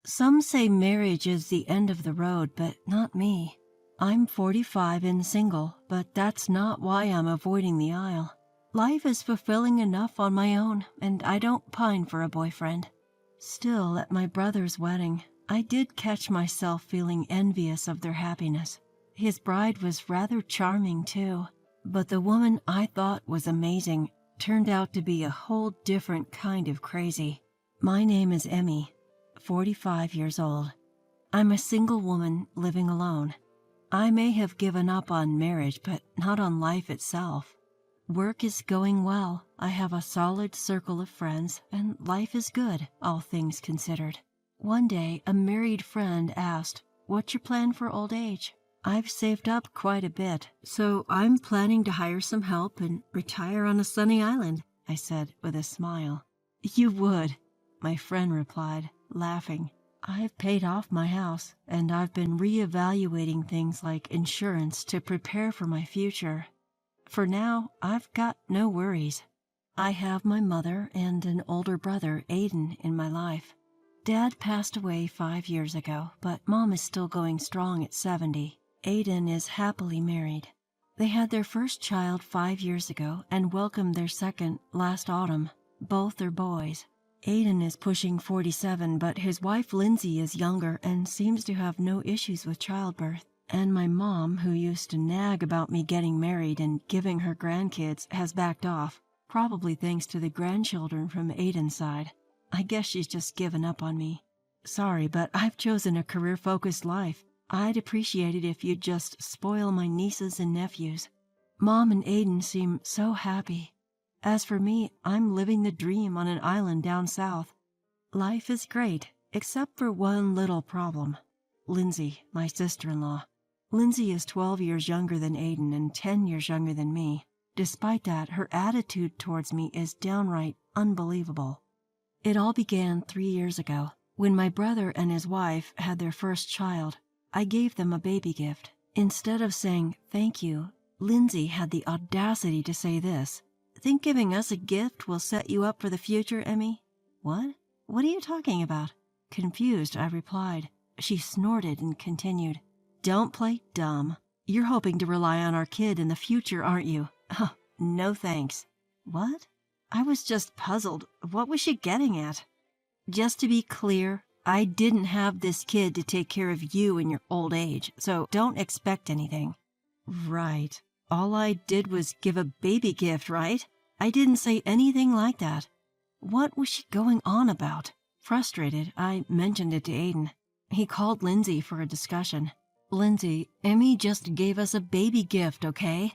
Some say marriage is the end of the road, but not me. I'm 45 and single, but that's not why I'm avoiding the aisle. Life is fulfilling enough on my own, and I don't pine for a boyfriend. Still, at my brother's wedding, I did catch myself feeling envious of their happiness. His bride was rather charming too, but the woman I thought was amazing turned out to be a whole different kind of crazy. My name is Emmy, 45 years old. I'm a single woman living alone. I may have given up on marriage, but not on life itself. Work is going well. I have a solid circle of friends, and life is good, all things considered. One day, a married friend asked, "What's your plan for old age?" I've saved up quite a bit, so I'm planning to hire some help and retire on a sunny island, I said with a smile. You would, my friend replied, laughing. I've paid off my house, and I've been reevaluating things like insurance to prepare for my future. For now, I've got no worries. I have my mother and an older brother, Aiden, in my life. Dad passed away 5 years ago, but Mom is still going strong at 70. Aiden is happily married. They had their first child 5 years ago and welcomed their second last autumn. Both are boys. Aiden is pushing 47, but his wife Lindsay is younger and seems to have no issues with childbirth. And my mom, who used to nag about me getting married and giving her grandkids, has backed off, probably thanks to the grandchildren from Aiden's side. I guess she's just given up on me. Sorry, but I've chosen a career-focused life. I'd appreciate it if you'd just spoil my nieces and nephews. Mom and Aiden seem so happy. As for me, I'm living the dream on an island down south. Life is great, except for one little problem. Lindsay, my sister-in-law. Lindsay is 12 years younger than Aiden and 10 years younger than me. Despite that, her attitude towards me is downright unbelievable. It all began 3 years ago, when my brother and his wife had their first child. I gave them a baby gift. Instead of saying thank you, Lindsay had the audacity to say this. Think giving us a gift will set you up for the future, Emmy? What? What are you talking about? Confused, I replied. She snorted and continued. Don't play dumb. You're hoping to rely on our kid in the future, aren't you? Oh, no thanks. What? I was just puzzled. What was she getting at? Just to be clear, I didn't have this kid to take care of you in your old age, so don't expect anything. Right. All I did was give a baby gift, right? I didn't say anything like that. What was she going on about? Frustrated, I mentioned it to Aiden. He called Lindsay for a discussion. Lindsay, Emmy just gave us a baby gift, okay?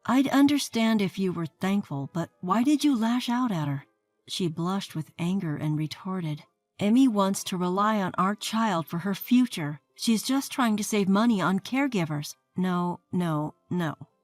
I'd understand if you were thankful, but why did you lash out at her? She blushed with anger and retorted. Emmy wants to rely on our child for her future. She's just trying to save money on caregivers. No.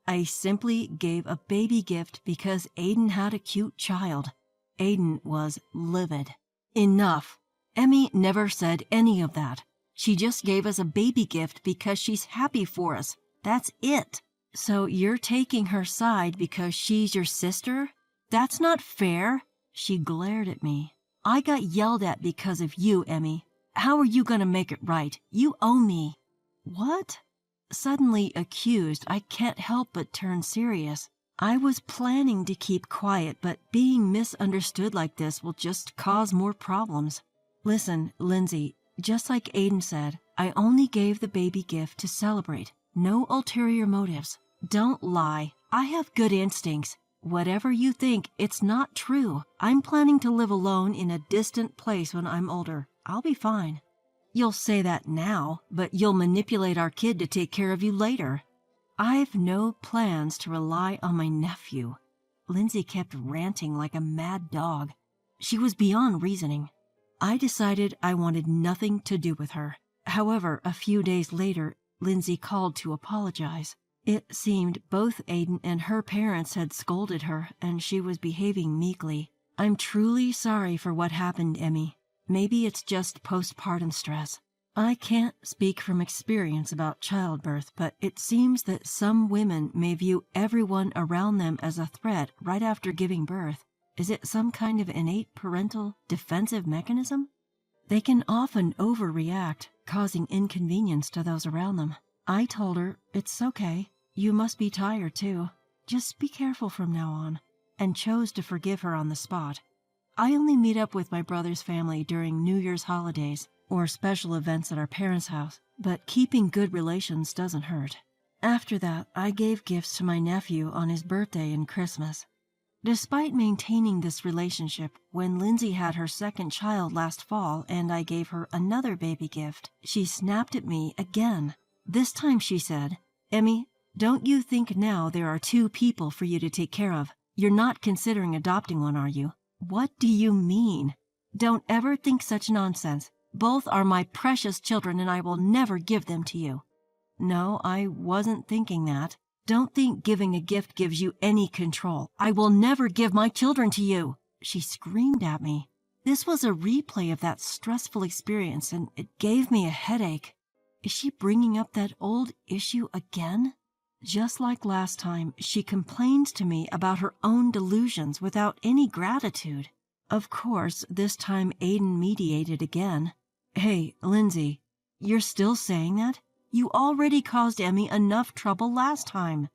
I simply gave a baby gift because Aiden had a cute child. Aiden was livid. Enough. Emmy never said any of that. She just gave us a baby gift because she's happy for us. That's it. So you're taking her side because she's your sister? That's not fair. She glared at me. I got yelled at because of you, Emmy. How are you going to make it right? You owe me. What? Suddenly accused, I can't help but turn serious. I was planning to keep quiet, but being misunderstood like this will just cause more problems. Listen, Lindsay, just like Aiden said, I only gave the baby gift to celebrate. No ulterior motives. Don't lie. I have good instincts. Whatever you think, it's not true. I'm planning to live alone in a distant place when I'm older. I'll be fine. You'll say that now, but you'll manipulate our kid to take care of you later. I've no plans to rely on my nephew. Lindsay kept ranting like a mad dog. She was beyond reasoning. I decided I wanted nothing to do with her. However, a few days later, Lindsay called to apologize. It seemed both Aiden and her parents had scolded her, and she was behaving meekly. I'm truly sorry for what happened, Emmy. Maybe it's just postpartum stress. I can't speak from experience about childbirth, but it seems that some women may view everyone around them as a threat right after giving birth. Is it some kind of innate parental defensive mechanism? They can often overreact, causing inconvenience to those around them. I told her, it's okay. You must be tired too. Just be careful from now on, and chose to forgive her on the spot. I only meet up with my brother's family during New Year's holidays or special events at our parents' house, but keeping good relations doesn't hurt. After that, I gave gifts to my nephew on his birthday and Christmas. Despite maintaining this relationship, when Lindsay had her second child last fall and I gave her another baby gift, she snapped at me again. This time she said, "Emmy, don't you think now there are two people for you to take care of? You're not considering adopting one, are you?" "What do you mean?" "Don't ever think such nonsense. Both are my precious children and I will never give them to you." "No, I wasn't thinking that. Don't think giving a gift gives you any control. I will never give my children to you," she screamed at me. This was a replay of that stressful experience and it gave me a headache. Is she bringing up that old issue again? Just like last time, she complains to me about her own delusions without any gratitude. Of course, this time Aiden mediated again. "Hey, Lindsay, you're still saying that? You already caused Emmy enough trouble last time."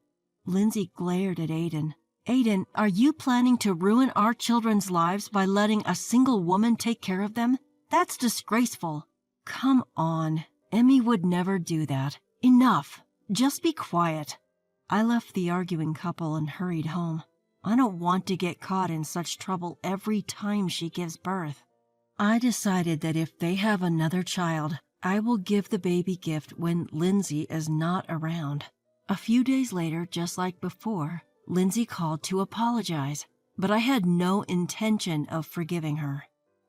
Lindsay glared at Aiden. "Aiden, are you planning to ruin our children's lives by letting a single woman take care of them? That's disgraceful." "Come on. Emmy would never do that. Enough. Just be quiet." I left the arguing couple and hurried home. I don't want to get caught in such trouble every time she gives birth. I decided that if they have another child, I will give the baby gift when Lindsay is not around. A few days later, just like before, Lindsay called to apologize, but I had no intention of forgiving her.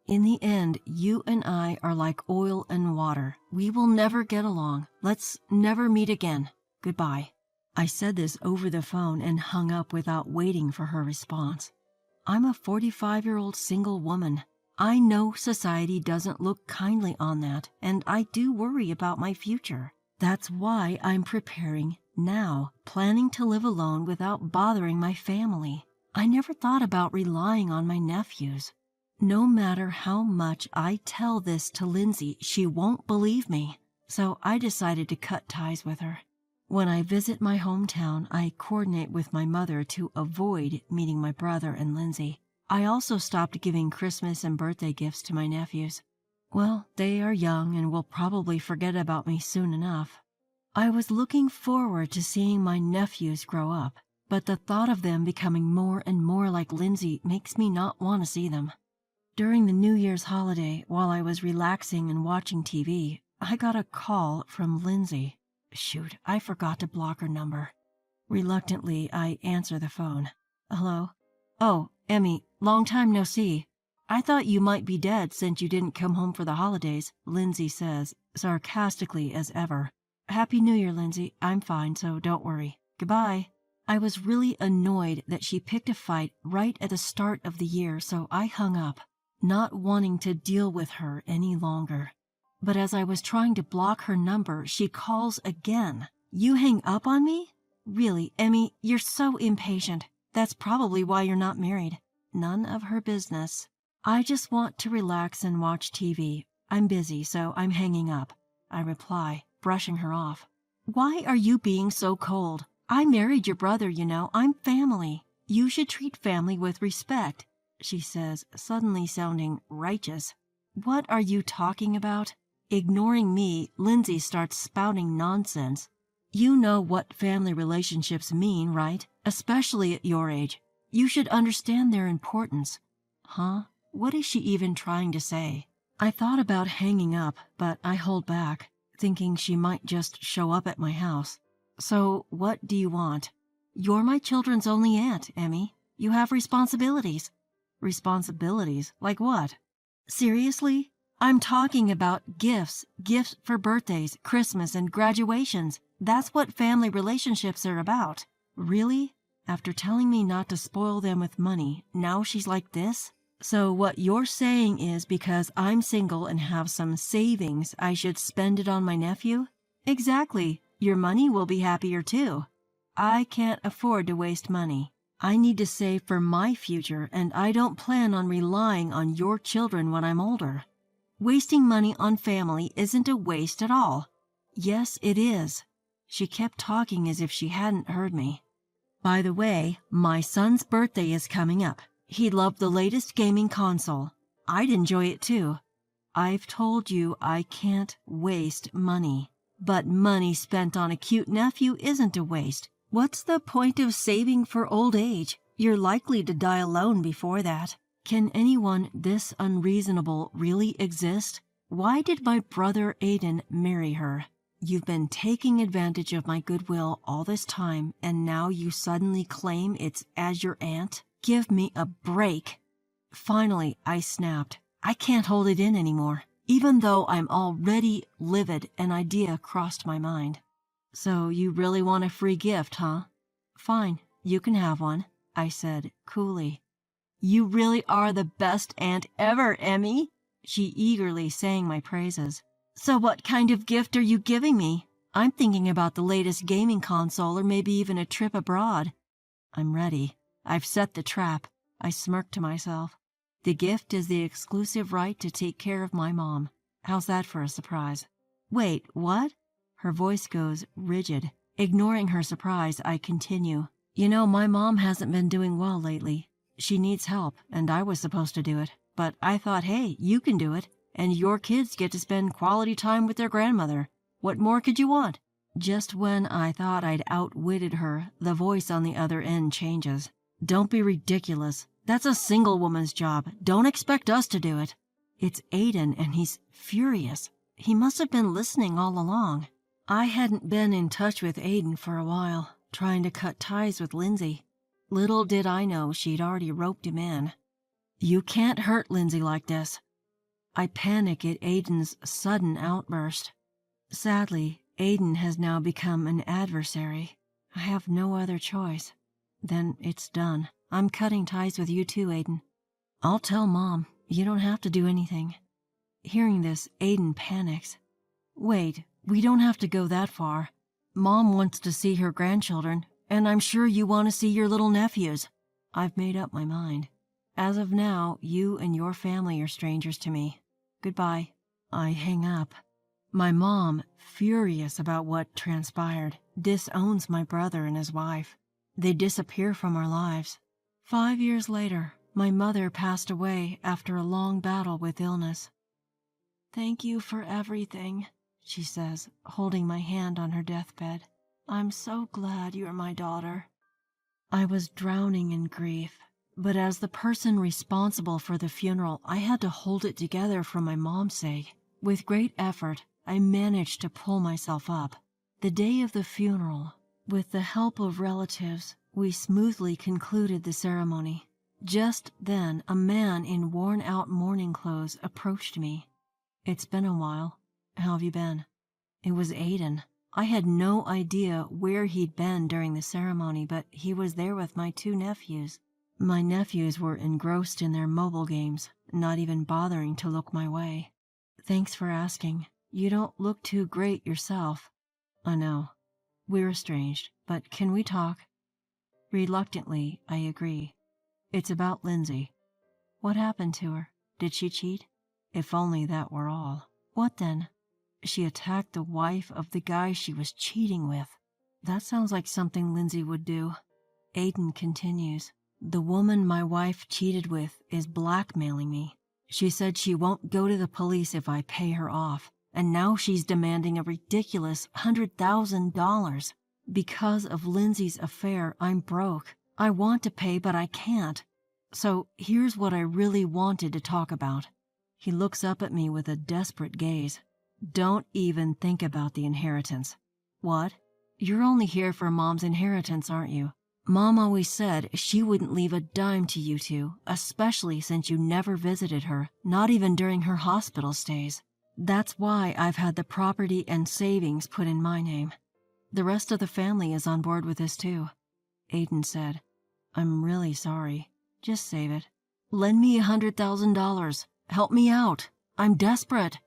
"In the end, you and I are like oil and water. We will never get along. Let's never meet again. Goodbye." I said this over the phone and hung up without waiting for her response. I'm a 45-year-old single woman. I know society doesn't look kindly on that, and I do worry about my future. That's why I'm preparing now, planning to live alone without bothering my family. I never thought about relying on my nephews. No matter how much I tell this to Lindsay, she won't believe me, so I decided to cut ties with her. When I visit my hometown, I coordinate with my mother to avoid meeting my brother and Lindsay. I also stopped giving Christmas and birthday gifts to my nephews. Well, they are young and will probably forget about me soon enough. I was looking forward to seeing my nephews grow up, but the thought of them becoming more and more like Lindsay makes me not want to see them. During the New Year's holiday, while I was relaxing and watching TV, I got a call from Lindsay. Shoot, I forgot to block her number. Reluctantly, I answer the phone. "Hello?" "Oh, Emmy, long time no see. I thought you might be dead since you didn't come home for the holidays," Lindsay says, sarcastically as ever. "Happy New Year, Lindsay. I'm fine, so don't worry. Goodbye." I was really annoyed that she picked a fight right at the start of the year, so I hung up, not wanting to deal with her any longer. But as I was trying to block her number, she calls again. "You hang up on me? Really, Emmy, you're so impatient. That's probably why you're not married." None of her business. "I just want to relax and watch TV. I'm busy, so I'm hanging up," I reply, brushing her off. "Why are you being so cold? I married your brother, you know. I'm family. You should treat family with respect," she says, suddenly sounding righteous. "What are you talking about?" Ignoring me, Lindsay starts spouting nonsense. "You know what family relationships mean, right? Especially at your age. You should understand their importance." Huh? What is she even trying to say? I thought about hanging up, but I hold back, thinking she might just show up at my house. "So, what do you want?" "You're my children's only aunt, Emmy. You have responsibilities." "Responsibilities? Like what?" "Seriously? I'm talking about gifts for birthdays, Christmas, and graduations. That's what family relationships are about." "Really? After telling me not to spoil them with money, now she's like this? So what you're saying is because I'm single and have some savings, I should spend it on my nephew?" "Exactly. Your money will be happier too." "I can't afford to waste money. I need to save for my future, and I don't plan on relying on your children when I'm older." Wasting money on family isn't a waste at all. Yes, it is. She kept talking as if she hadn't heard me. By the way, my son's birthday is coming up. He loved the latest gaming console. I'd enjoy it too. I've told you I can't waste money. But money spent on a cute nephew isn't a waste. What's the point of saving for old age? You're likely to die alone before that. Can anyone this unreasonable really exist? Why did my brother Aiden marry her? You've been taking advantage of my goodwill all this time, and now you suddenly claim it's as your aunt? Give me a break. Finally, I snapped. I can't hold it in anymore. Even though I'm already livid, an idea crossed my mind. So you really want a free gift, huh? Fine, you can have one, I said coolly. You really are the best aunt ever, Emmy. She eagerly sang my praises. So what kind of gift are you giving me? I'm thinking about the latest gaming console or maybe even a trip abroad. I'm ready. I've set the trap. I smirked to myself. The gift is the exclusive right to take care of my mom. How's that for a surprise? Wait, what? Her voice goes rigid. Ignoring her surprise, I continue. You know, my mom hasn't been doing well lately. She needs help, and I was supposed to do it. But I thought, hey, you can do it, and your kids get to spend quality time with their grandmother. What more could you want? Just when I thought I'd outwitted her, the voice on the other end changes. Don't be ridiculous. That's a single woman's job. Don't expect us to do it. It's Aiden, and he's furious. He must have been listening all along. I hadn't been in touch with Aiden for a while, trying to cut ties with Lindsay. Little did I know she'd already roped him in. You can't hurt Lindsay like this. I panic at Aiden's sudden outburst. Sadly, Aiden has now become an adversary. I have no other choice. Then it's done. I'm cutting ties with you too, Aiden. I'll tell Mom. You don't have to do anything. Hearing this, Aiden panics. Wait, we don't have to go that far. Mom wants to see her grandchildren, and I'm sure you want to see your little nephews. I've made up my mind. As of now, you and your family are strangers to me. Goodbye. I hang up. My mom, furious about what transpired, disowns my brother and his wife. They disappear from our lives. 5 years later, my mother passed away after a long battle with illness. Thank you for everything, she says, holding my hand on her deathbed. I'm so glad you're my daughter. I was drowning in grief, but as the person responsible for the funeral, I had to hold it together for my mom's sake. With great effort, I managed to pull myself up. The day of the funeral, with the help of relatives, we smoothly concluded the ceremony. Just then, a man in worn-out mourning clothes approached me. It's been a while. How have you been? It was Aiden. I had no idea where he'd been during the ceremony, but he was there with my 2 nephews. My nephews were engrossed in their mobile games, not even bothering to look my way. Thanks for asking. You don't look too great yourself. I know. We're estranged, but can we talk? Reluctantly, I agree. It's about Lindsay. What happened to her? Did she cheat? If only that were all. What then? She attacked the wife of the guy she was cheating with. That sounds like something Lindsay would do. Aiden continues. The woman my wife cheated with is blackmailing me. She said she won't go to the police if I pay her off, and now she's demanding a ridiculous $100,000. Because of Lindsay's affair, I'm broke. I want to pay, but I can't. So here's what I really wanted to talk about. He looks up at me with a desperate gaze. Don't even think about the inheritance. What? You're only here for Mom's inheritance, aren't you? Mom always said she wouldn't leave a dime to you two, especially since you never visited her, not even during her hospital stays. That's why I've had the property and savings put in my name. The rest of the family is on board with this too. Aiden said, I'm really sorry. Just save it. Lend me $100,000. Help me out. I'm desperate.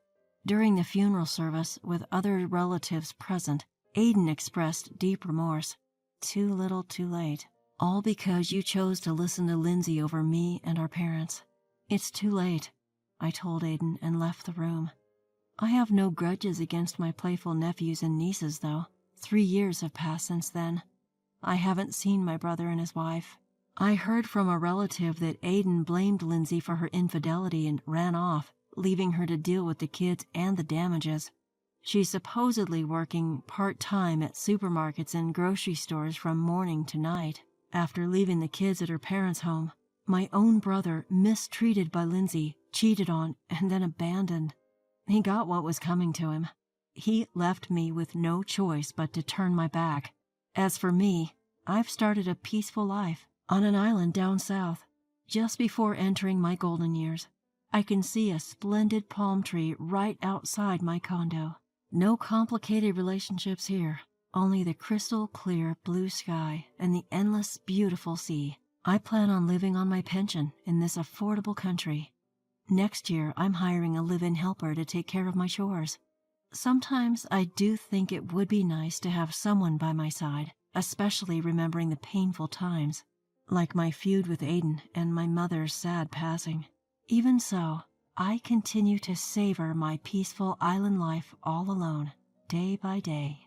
During the funeral service, with other relatives present, Aiden expressed deep remorse. Too little, too late. All because you chose to listen to Lindsay over me and our parents. It's too late. I told Aiden and left the room. I have no grudges against my playful nephews and nieces, though. 3 years have passed since then. I haven't seen my brother and his wife. I heard from a relative that Aiden blamed Lindsay for her infidelity and ran off, leaving her to deal with the kids and the damages. She's supposedly working part-time at supermarkets and grocery stores from morning to night, after leaving the kids at her parents' home. My own brother, mistreated by Lindsay, cheated on, and then abandoned. He got what was coming to him. He left me with no choice but to turn my back. As for me, I've started a peaceful life on an island down south. Just before entering my golden years, I can see a splendid palm tree right outside my condo. No complicated relationships here, only the crystal clear blue sky and the endless beautiful sea. I plan on living on my pension in this affordable country. Next year, I'm hiring a live-in helper to take care of my chores. Sometimes I do think it would be nice to have someone by my side, especially remembering the painful times, like my feud with Aiden and my mother's sad passing. Even so, I continue to savor my peaceful island life all alone, day by day.